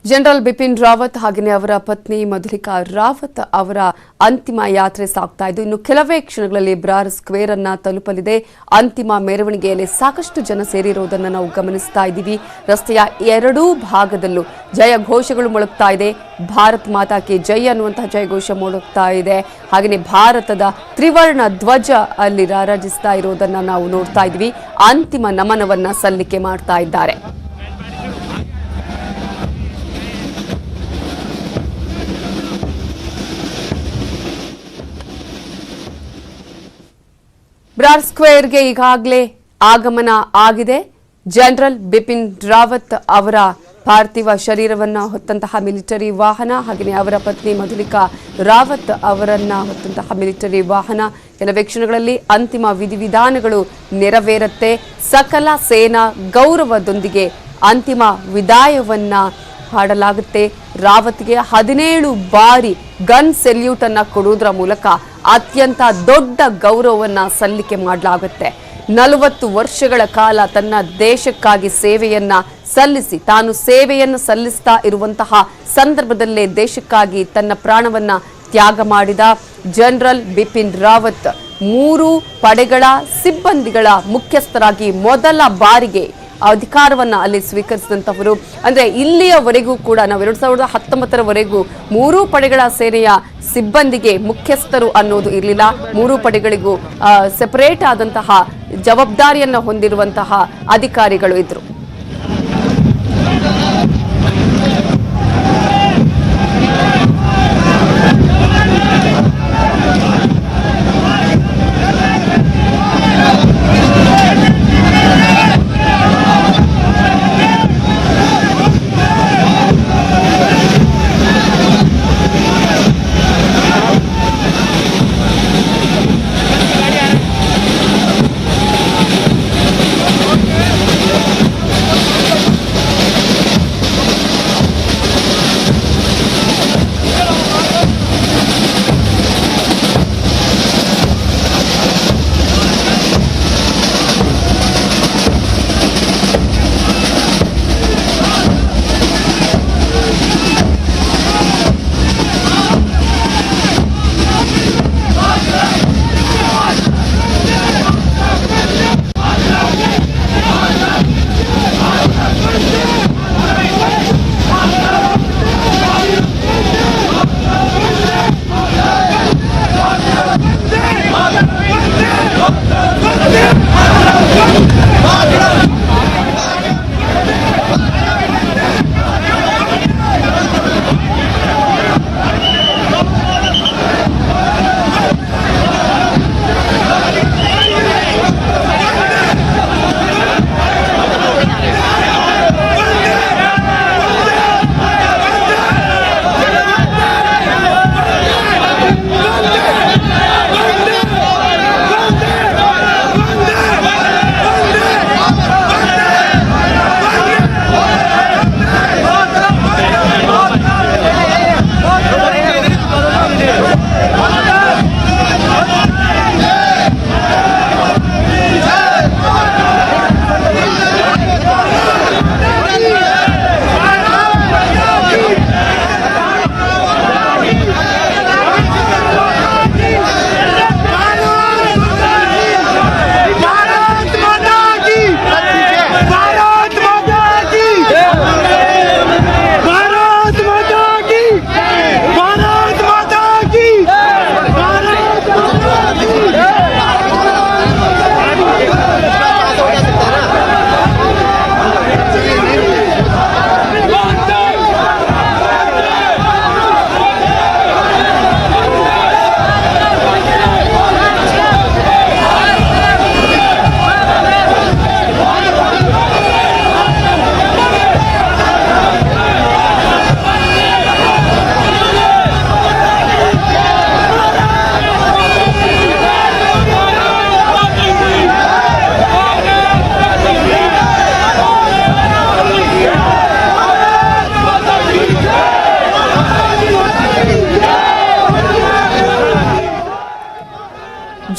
General Bipin Rawat ಹಾಗೆಯೇ ಅವರ ಪತ್ನಿ ಮಧುಲಿಕಾ ರಾವತ್ ಅವರ ಅಂತಿಮ ಯಾತ್ರೆ ಸಾಗ್ತಾ ಇದ್ದು ಇನ್ನು ಕೆಲವೇ ಕ್ಷಣಗಳಲ್ಲಿ ಬ್ರಾರ್ ಸ್ಕ್ವೇರ್ ಅನ್ನು ತಲುಪಲಿದೆ. ಅಂತಿಮ ಮೆರವಣಿಗೆಯಲ್ಲಿ ಸಾಕಷ್ಟು ಜನ ಸೇರಿರುವುದನ್ನು ನಾವು ಗಮನಿಸ್ತಾ ಇದ್ದೀವಿ. ರಸ್ತೆಯ ಎರಡೂ ಭಾಗದಲ್ಲೂ ಜಯ ಘೋಷಗಳು ಮೊಳಗ್ತಾ ಇದೆ. ಭಾರತ್ ಮಾತಾ ಕಿ ಜೈ ಅನ್ನುವಂತಹ ಜಯಘೋಷ ಮೊಳಗ್ತಾ ಇದೆ. ಹಾಗೆಯೇ ಭಾರತದ ತ್ರಿವರ್ಣ ಧ್ವಜ ಅಲ್ಲಿ ರಾರಾಜಿಸ್ತಾ ಇರುವುದನ್ನು ನಾವು ನೋಡ್ತಾ ಇದ್ದೀವಿ. ಅಂತಿಮ ನಮನವನ್ನ ಸಲ್ಲಿಕೆ ಮಾಡ್ತಾ ಇದ್ದಾರೆ. ಬ್ರಾರ್ ಸ್ಕ್ವೇರ್ಗೆ ಈಗಾಗಲೇ ಆಗಮನ ಆಗಿದೆ. ಜನರಲ್ ಬಿಪಿನ್ ರಾವತ್ ಅವರ ಪಾರ್ಥಿವ ಶರೀರವನ್ನು ಹೊತ್ತಂತಹ ಮಿಲಿಟರಿ ವಾಹನ ಹಾಗೆಯೇ ಅವರ ಪತ್ನಿ ಮಧುಲಿಕಾ ರಾವತ್ ಅವರನ್ನ ಹೊತ್ತಂತಹ ಮಿಲಿಟರಿ ವಾಹನ ಕೆಲವೇ ಕ್ಷಣಗಳಲ್ಲಿ ಅಂತಿಮ ವಿಧಿವಿಧಾನಗಳು ನೆರವೇರುತ್ತೆ. ಸಕಲ ಸೇನಾ ಗೌರವದೊಂದಿಗೆ ಅಂತಿಮ ವಿದಾಯವನ್ನ ಹಾಡಲಾಗುತ್ತೆ. ರಾವತ್ಗೆ 17 ಬಾರಿ ಗನ್ ಸೆಲ್ಯೂಟ್ ಅನ್ನ ಕೊಡುವುದರ ಮೂಲಕ ಅತ್ಯಂತ ದೊಡ್ಡ ಗೌರವವನ್ನ ಸಲ್ಲಿಕೆ ಮಾಡಲಾಗುತ್ತೆ. 40 ವರ್ಷಗಳ ಕಾಲ ತನ್ನ ದೇಶಕ್ಕಾಗಿ ಸೇವೆಯನ್ನ ಸಲ್ಲಿಸಿ ತಾನು ಸೇವೆಯನ್ನು ಸಲ್ಲಿಸ್ತಾ ಇರುವಂತಹ ಸಂದರ್ಭದಲ್ಲೇ ದೇಶಕ್ಕಾಗಿ ತನ್ನ ಪ್ರಾಣವನ್ನ ತ್ಯಾಗ ಮಾಡಿದ ಜನರಲ್ ಬಿಪಿನ್ ರಾವತ್ 3 ಪಡೆಗಳ ಸಿಬ್ಬಂದಿಗಳ ಮುಖ್ಯಸ್ಥರಾಗಿ ಮೊದಲ ಬಾರಿಗೆ ಅಧಿಕಾರವನ್ನ ಅಲ್ಲಿ ಸ್ವೀಕರಿಸಿದಂತವರು. ಅಂದ್ರೆ ಇಲ್ಲಿಯವರೆಗೂ ಕೂಡ ನಾವು 2019ರವರೆಗೂ 3 ಪಡೆಗಳ ಸೇನೆಯ ಸಿಬ್ಬಂದಿಗೆ ಮುಖ್ಯಸ್ಥರು ಅನ್ನೋದು ಇರಲಿಲ್ಲ. 3 ಪಡೆಗಳಿಗೂ ಸೆಪರೇಟ್ ಆದಂತಹ ಜವಾಬ್ದಾರಿಯನ್ನ ಹೊಂದಿರುವಂತಹ ಅಧಿಕಾರಿಗಳು ಇದ್ರು.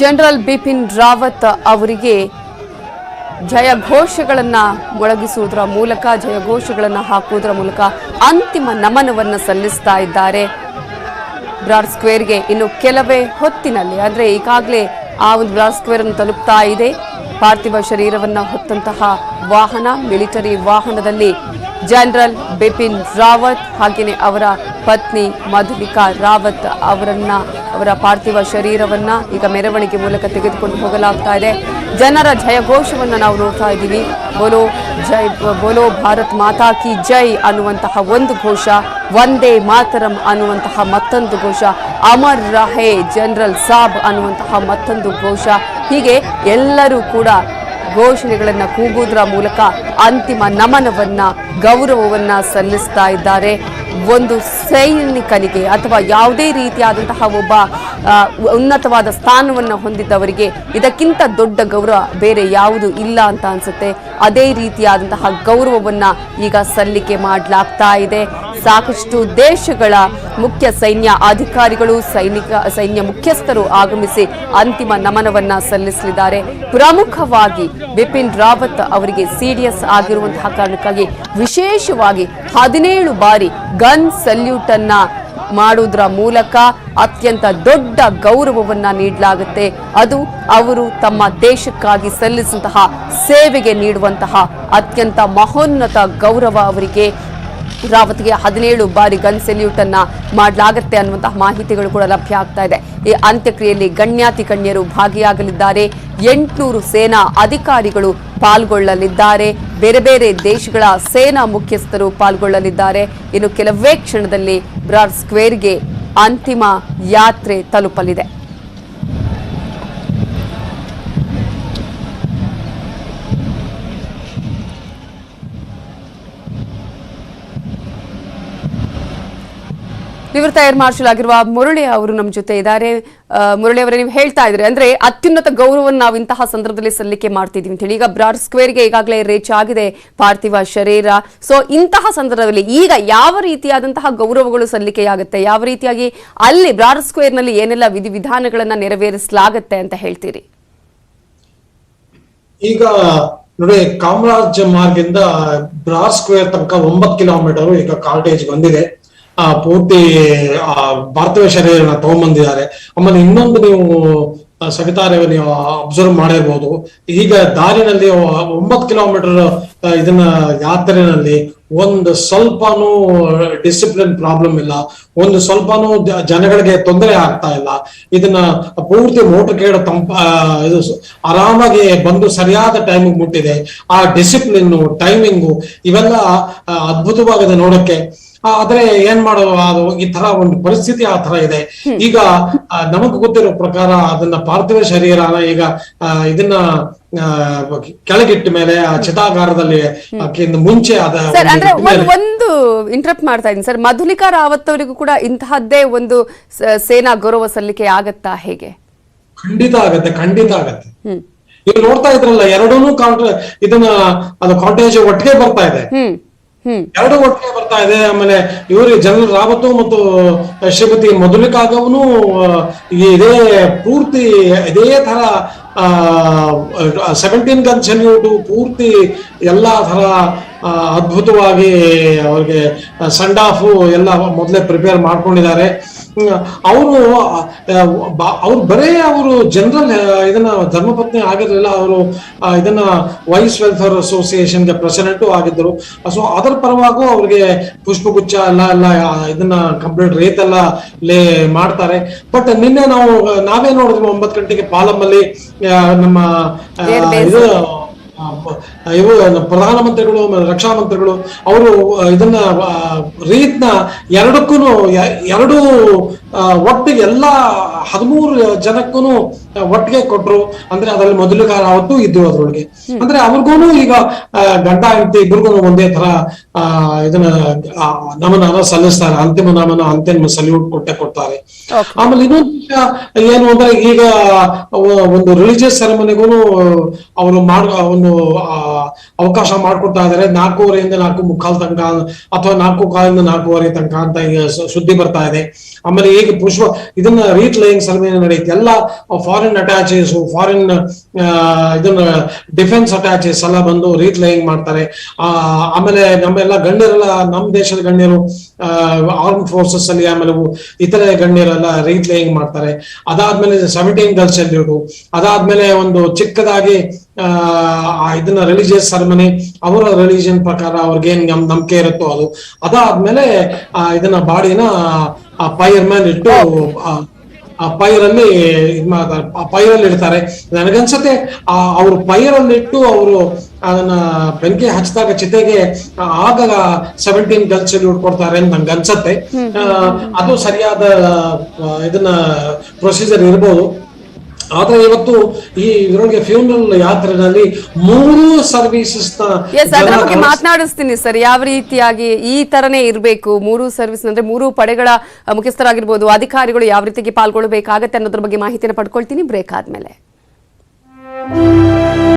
ಜನರಲ್ ಬಿಪಿನ್ ರಾವತ್ ಅವರಿಗೆ ಜಯಘೋಷಗಳನ್ನು ಮೊಳಗಿಸುವುದರ ಮೂಲಕ ಜಯಘೋಷಗಳನ್ನು ಹಾಕುವುದರ ಮೂಲಕ ಅಂತಿಮ ನಮನವನ್ನ ಸಲ್ಲಿಸ್ತಾ ಇದ್ದಾರೆ. ಬ್ರಾಡ್ ಸ್ಕ್ವೇರ್ಗೆ ಇನ್ನು ಕೆಲವೇ ಹೊತ್ತಿನಲ್ಲಿ, ಅಂದ್ರೆ ಈಗಾಗಲೇ ಆ ಒಂದು ಬ್ರಾಡ್ ಸ್ಕ್ವೇರ್ ಅನ್ನು ತಲುಪ್ತಾ ಇದೆ. ಪಾರ್ಥಿವ ಶರೀರವನ್ನ ಹೊತ್ತಂತಹ ವಾಹನ, ಮಿಲಿಟರಿ ವಾಹನದಲ್ಲಿ ಜನರಲ್ ಬಿಪಿನ್ ರಾವತ್ ಹಾಗೆಯೇ ಅವರ ಪತ್ನಿ ಮಧುಲಿಕಾ ರಾವತ್ ಅವರ ಪಾರ್ಥಿವ ಶರೀರವನ್ನ ಈಗ ಮೆರವಣಿಗೆ ಮೂಲಕ ತೆಗೆದುಕೊಂಡು ಹೋಗಲಾಗ್ತಾ ಇದೆ. ಜನರ ಜಯಘೋಷವನ್ನ ನಾವು ನೋಡ್ತಾ ಇದ್ದೀವಿ. ಬೋಲೋ ಭಾರತ್ ಮಾತಾ ಕಿ ಜೈ ಅನ್ನುವಂತಹ ಒಂದು ಘೋಷ, ವಂದೇ ಮಾತರಂ ಅನ್ನುವಂತಹ ಮತ್ತೊಂದು ಘೋಷ, ಅಮರ್ ರಹೇ ಜನರಲ್ ಸಾಬ್ ಅನ್ನುವಂತಹ ಮತ್ತೊಂದು ಘೋಷ. ಹೀಗೆ ಎಲ್ಲರೂ ಕೂಡ ಘೋಷಣೆಗಳನ್ನು ಕೂಗುವುದರ ಮೂಲಕ ಅಂತಿಮ ನಮನವನ್ನ, ಗೌರವವನ್ನ ಸಲ್ಲಿಸ್ತಾ ಇದ್ದಾರೆ. ಒಂದು ಸೈನಿಕನಿಗೆ ಅಥವಾ ಯಾವುದೇ ರೀತಿಯಾದಂತಹ ಒಬ್ಬ ಉನ್ನತವಾದ ಸ್ಥಾನವನ್ನು ಹೊಂದಿದ್ದವರಿಗೆ ಇದಕ್ಕಿಂತ ದೊಡ್ಡ ಗೌರವ ಬೇರೆ ಯಾವುದು ಇಲ್ಲ ಅಂತ ಅನ್ಸುತ್ತೆ. ಅದೇ ರೀತಿಯಾದಂತಹ ಗೌರವವನ್ನ ಈಗ ಸಲ್ಲಿಕೆ ಮಾಡಲಾಗ್ತಾ ಇದೆ. ಸಾಕಷ್ಟು ದೇಶಗಳ ಮುಖ್ಯ ಸೈನ್ಯ ಅಧಿಕಾರಿಗಳು, ಸೈನ್ಯ ಮುಖ್ಯಸ್ಥರು ಆಗಮಿಸಿ ಅಂತಿಮ ನಮನವನ್ನ ಸಲ್ಲಿಸಲಿದ್ದಾರೆ. ಪ್ರಮುಖವಾಗಿ ಬಿಪಿನ್ ರಾವತ್ ಅವರಿಗೆ ಸಿಡಿಎಸ್ ಆಗಿರುವಂತಹ ಕಾರಣಕ್ಕಾಗಿ ವಿಶೇಷವಾಗಿ 17 ಬಾರಿ ಗನ್ ಸಲ್ಯೂಟ್ ಅನ್ನ ಮಾಡುವುದರ ಮೂಲಕ ಅತ್ಯಂತ ದೊಡ್ಡ ಗೌರವವನ್ನ ನೀಡಲಾಗುತ್ತೆ. ಅದು ಅವರು ತಮ್ಮ ದೇಶಕ್ಕಾಗಿ ಸಲ್ಲಿಸಿದಂತಹ ಸೇವೆಗೆ ನೀಡುವಂತಹ ಅತ್ಯಂತ ಮಹೋನ್ನತ ಗೌರವ. ಅವರಿಗೆ ರಾವತ್ಗೆ 17 ಬಾರಿ ಗನ್ ಸೆಲ್ಯೂಟ್ ಅನ್ನ ಮಾಡಲಾಗುತ್ತೆ ಅನ್ನುವಂತಹ ಮಾಹಿತಿಗಳು ಕೂಡ ಲಭ್ಯ ಆಗ್ತಾ ಇದೆ. ಈ ಅಂತ್ಯಕ್ರಿಯೆಯಲ್ಲಿ ಗಣ್ಯಾತಿ ಗಣ್ಯರು ಭಾಗಿಯಾಗಲಿದ್ದಾರೆ. 800 ಸೇನಾ ಅಧಿಕಾರಿಗಳು ಪಾಲ್ಗೊಳ್ಳಲಿದ್ದಾರೆ. ಬೇರೆ ಬೇರೆ ದೇಶಗಳ ಸೇನಾ ಮುಖ್ಯಸ್ಥರು ಪಾಲ್ಗೊಳ್ಳಲಿದ್ದಾರೆ. ಇನ್ನು ಕೆಲವೇ ಕ್ಷಣದಲ್ಲಿ ಬ್ರಾಡ್ ಸ್ಕ್ವೇರ್ಗೆ ಅಂತಿಮ ಯಾತ್ರೆ ತಲುಪಲಿದೆ. ನಿವೃತ್ತ ಏರ್ ಮಾರ್ಷಲ್ ಆಗಿರುವ ಮುರಳಿ ಅವರು ನಮ್ಮ ಜೊತೆ ಇದ್ದಾರೆ. ಮುರಳಿ ಅವರೇ, ನೀವು ಹೇಳ್ತಾ ಇದ್ರಿ ಅಂದ್ರೆ ಅತ್ಯುನ್ನತ ಗೌರವವನ್ನು ನಾವು ಇಂತಹ ಸಂದರ್ಭದಲ್ಲಿ ಸಲ್ಲಿಕೆ ಮಾಡ್ತಿದೀವಿ ಅಂತ ಹೇಳಿ. ಈಗ ಬ್ರಾಡ್ ಸ್ಕ್ವೇರ್ಗೆ ಈಗಾಗಲೇ ರೀಚ್ ಆಗಿದೆ ಪಾರ್ಥಿವ ಶರೀರ. ಸೊ ಇಂತಹ ಸಂದರ್ಭದಲ್ಲಿ ಈಗ ಯಾವ ರೀತಿಯಾದಂತಹ ಗೌರವಗಳು ಸಲ್ಲಿಕೆಯಾಗುತ್ತೆ, ಯಾವ ರೀತಿಯಾಗಿ ಅಲ್ಲಿ ಬ್ರಾಡ್ ಸ್ಕ್ವೇರ್ ನಲ್ಲಿ ಏನೆಲ್ಲ ವಿಧಿವಿಧಾನಗಳನ್ನ ನೆರವೇರಿಸಲಾಗುತ್ತೆ ಅಂತ ಹೇಳ್ತೀರಿ? ಈಗ ನೋಡಿ, ಕಾಮರಾಜ್ ಮಾರ್ಗಿಂದ ಬ್ರಾಡ್ ಸ್ಕ್ವೇರ್ ತನಕ 9 ಕಿಲೋಮೀಟರ್ ಈಗ ಕಾರ್ಟೇಜ್ ಬಂದಿದೆ. ಪೂರ್ತಿ ಪಾರ್ಥಿವ ಶರೀರನ ತಗೊಂಡ್ಬಂದಿದ್ದಾರೆ. ಆಮೇಲೆ ಇನ್ನೊಂದು ನೀವು ಸವಿತಾರೆ ನೀವು ಅಬ್ಸರ್ವ್ ಮಾಡಿರ್ಬೋದು, ಈಗ ದಾರಿನಲ್ಲಿ 9 ಕಿಲೋಮೀಟರ್ ಇದನ್ನ ಯಾತ್ರೆನಲ್ಲಿ ಒಂದು ಸ್ವಲ್ಪನೂ ಡಿಸಿಪ್ಲಿನ್ ಪ್ರಾಬ್ಲಮ್ ಇಲ್ಲ, ಒಂದು ಸ್ವಲ್ಪನೂ ಜನಗಳಿಗೆ ತೊಂದರೆ ಆಗ್ತಾ ಇಲ್ಲ. ಇದನ್ನ ಪೂರ್ತಿ ಮೋಟರ್ ಕೇಡ ಇದು ಆರಾಮಾಗಿ ಬಂದು ಸರಿಯಾದ ಟೈಮಿಗೆ ಮುಟ್ಟಿದೆ. ಆ ಡಿಸಿಪ್ಲಿನ್, ಟೈಮಿಂಗು ಇವೆಲ್ಲ ಅದ್ಭುತವಾಗಿದೆ ನೋಡಕ್ಕೆ. ಆದ್ರೆ ಏನ್ ಮಾಡೋದು, ಅದು ಈ ತರ ಒಂದು ಪರಿಸ್ಥಿತಿ ಆ ತರ ಇದೆ. ಈಗ ನಮಗ್ ಗೊತ್ತಿರೋ ಪ್ರಕಾರ ಅದನ್ನ ಪಾರ್ಥಿವ ಶರೀರನ ಈಗ ಇದನ್ನ ಕೆಳಗಿಟ್ಟ ಮೇಲೆ ಆ ಚಿತಾಗಾರದಲ್ಲಿ ಮುಂಚೆ ಅಂದ್ರೆ ಒಂದು ಇಂಟರಪ್ಟ್ ಮಾಡ್ತಾ ಇದ್ದೀನಿ ಸರ್, ಮಧುಲಿಕಾ ರಾವತ್ ಅವರಿಗೂ ಕೂಡ ಇಂತಹದ್ದೇ ಒಂದು ಸೇನಾ ಗೌರವ ಸಲ್ಲಿಕೆ ಆಗತ್ತಾ, ಹೇಗೆ? ಖಂಡಿತ ಆಗತ್ತೆ, ಖಂಡಿತ ಆಗತ್ತೆ. ಈಗ ನೋಡ್ತಾ ಇದ್ರಲ್ಲ, ಎರಡೂ ಇದನ್ನ ಅದು ಕಾಂಟೇಜ್ ಒಟ್ಟಿಗೆ ಬರ್ತಾ ಇದೆ, ಎರಡು ಒಟ್ಟಿಗೆ ಬರ್ತಾ ಇದೆ. ಆಮೇಲೆ ಇವರು ಜನರಲ್ ರಾವತ್ ಮತ್ತು ಶ್ರೀಮತಿ ಮಧುಲಿಕಾಗವನು ಇದೇ ಪೂರ್ತಿ ಇದೇ ತರ 17 ಗನ್ ಸೆಲ್ಯೂಟ್ ಪೂರ್ತಿ ಎಲ್ಲಾ ತರ ಅದ್ಭುತವಾಗಿ ಅವ್ರಿಗೆ ಸಂಡ್ ಆಫ್ ಎಲ್ಲ ಮೊದಲೇ ಪ್ರಿಪೇರ್ ಮಾಡ್ಕೊಂಡಿದ್ದಾರೆ. ಅವ್ರು ಬರೇ ಅವರು ಜನರಲ್ ಇದನ್ನ ಧರ್ಮಪತ್ನಿ ಆಗಿರ್ಲಿಲ್ಲ, ಅವರು ಇದನ್ನ ವೈಸ್ ವೆಲ್ಫೇರ್ ಅಸೋಸಿಯೇಷನ್ಗೆ ಪ್ರೆಸಿಡೆಂಟು ಆಗಿದ್ರು. ಸೊ ಅದರ ಪರವಾಗೂ ಅವ್ರಿಗೆ ಪುಷ್ಪಗುಚ್ಛ ಎಲ್ಲ ಇದನ್ನ ಕಂಪ್ಲೀಟ್ ರೇತ್ ಎಲ್ಲ ಮಾಡ್ತಾರೆ. ಬಟ್ ನಿನ್ನೆ ನಾವೇ ನೋಡಿದ್ವಿ 9 ಗಂಟೆಗೆ ಪಾಲಮ್ಮಲ್ಲಿ ನಮ್ಮ ಇದು ಪ್ರಧಾನಮಂತ್ರಿಗಳು, ರಕ್ಷಣಾ ಮಂತ್ರಿಗಳು ಅವರು ಇದನ್ನ ರೀತ್ನ ಎರಡು ಒಟ್ಟಿಗೆ ಎಲ್ಲ 13 ಜನಕ್ಕೂ ಒಟ್ಟಿಗೆ ಕೊಟ್ರು. ಅಂದ್ರೆ ಅದರಲ್ಲಿ ಮೊದಲಿಗೆ ಅವತ್ತು ಇದ್ರು ಅದ್ರೊಳಗೆ. ಅಂದ್ರೆ ಅವ್ರಿಗೂ ಈಗ ಗಂಡ ಹೆಂಡತಿ ಇಬ್ರಿಗೂ ಒಂದೇ ತರ ಇದನ್ನ ನಮನ ಸಲ್ಲಿಸ್ತಾರೆ. ಅಂತಿಮ ನಮನ, ಅಂತಿಮ ಸಲ್ಯೂಟ್ ಕೊಡ್ತಾರೆ. ಆಮೇಲೆ ಇನ್ನೊಂದು ವಿಷಯ ಏನು ಅಂದ್ರೆ, ಈಗ ಒಂದು ರಿಲಿಜಿಯಸ್ ಸೆರೆಮನಿಗೂ ಅವರು ಒಂದು ಅವಕಾಶ ಮಾಡ್ಕೊಡ್ತಾ ಇದಾರೆ. 4:15 4:45 ತನಕ ಅಥವಾ 4:15 4:30 ತನಕ ಅಂತ ಈಗ ಸುದ್ದಿ ಬರ್ತಾ ಇದೆ. ಆಮೇಲೆ ಈಗ ಇದನ್ನ ರೀಟ್ಲೇಯಿಂಗ್ ಸರ್ವೆನೆ ನಡೆಯುತ್ತೆ. ಎಲ್ಲ ಫಾರಿನ್ ಅಟ್ಯಾಚಸ್, ಫಾರಿನ್ ಇದನ್ನ ಡಿಫೆನ್ಸ್ ಅಟ್ಯಾಚಸ್ ಎಲ್ಲ ಬಂದು ರೀಟ್ಲೇಯಿಂಗ್ ಮಾಡ್ತಾರೆ. ಆಮೇಲೆ ನಮ್ಮೆಲ್ಲ ಗಣ್ಯರೆಲ್ಲ, ನಮ್ಮ ದೇಶದ ಗಣ್ಯರು ಆರ್ಮ್ ಫೋರ್ಸಸ್ ಅಲ್ಲಿ, ಆಮೇಲೆ ಇತರೆ ಗಣ್ಯರೆಲ್ಲ ರೀಟ್ಲೇಯಿಂಗ್ ಮಾಡ್ತಾರೆ. ಅದಾದ್ಮೇಲೆ 17 ಗರ್ಲ್ ಸೆಲ್ಯೂಟ್, ಅದಾದ್ಮೇಲೆ ಒಂದು ಚಿಕ್ಕದಾಗಿ ಇದನ್ನ ರಿಲಿಜಿಯಸ್ ಸೆರೆಮನಿ, ಅವರ ರಿಲಿಜಿಯನ್ ಪ್ರಕಾರ ಅವ್ರಿಗೇನ್ ನಂಬಿಕೆ ಇರುತ್ತೋ ಅದು. ಅದಾದ್ಮೇಲೆ ಇದನ್ನ ಬಾಡಿನ ಪೈರ್ ಮೇಲೆ ಇಟ್ಟು ಪೈರಲ್ಲಿ ಪೈರಲ್ಲಿ ಇಡ್ತಾರೆ. ನನಗನ್ಸತ್ತೆ ಅವ್ರು ಪೈರಲ್ಲಿ ಇಟ್ಟು ಅವರು ಅದನ್ನ ಬೆಂಕಿ ಹಚ್ಚಿದಾಗ ಚಿತೆಗೆ ಆಗ 17 ಗರ್ಲ್ ಸೆಲ್ಯೂಟ್ ಕೊಡ್ತಾರೆ ಅಂತ ನಂಗೆ ಅನ್ಸತ್ತೆ. ಅದು ಸರಿಯಾದ ಇದನ್ನ ಪ್ರೊಸೀಜರ್ ಇರ್ಬೋದು. ಆದ್ರೆ ಇವತ್ತು ಈ ಇದರೊಳಗೆ ಫ್ಯೂನರಲ್ ಯಾತ್ರೆನಲ್ಲಿ 3 ಸರ್ವಿಸಸ್ ಅದರ ಬಗ್ಗೆ ಮಾತನಾಡಿಸ್ತೀನಿ ಸರ್. ಯಾವ ರೀತಿಯಾಗಿ ಈ ತರನೇ ಇರಬೇಕು 3 ಸರ್ವಿಸ್ ಅಂದ್ರೆ 3 ಪಡೆಗಳ ಮುಖ್ಯಸ್ಥರಾಗಿರ್ಬೋದು, ಅಧಿಕಾರಿಗಳು ಯಾವ ರೀತಿಯಾಗಿ ಪಾಲ್ಗೊಳ್ಳಬೇಕಾಗತ್ತೆ ಅನ್ನೋದ್ರ ಬಗ್ಗೆ ಮಾಹಿತಿಯನ್ನು ಪಡ್ಕೊಳ್ತೀನಿ ಬ್ರೇಕ್ ಆದ್ಮೇಲೆ.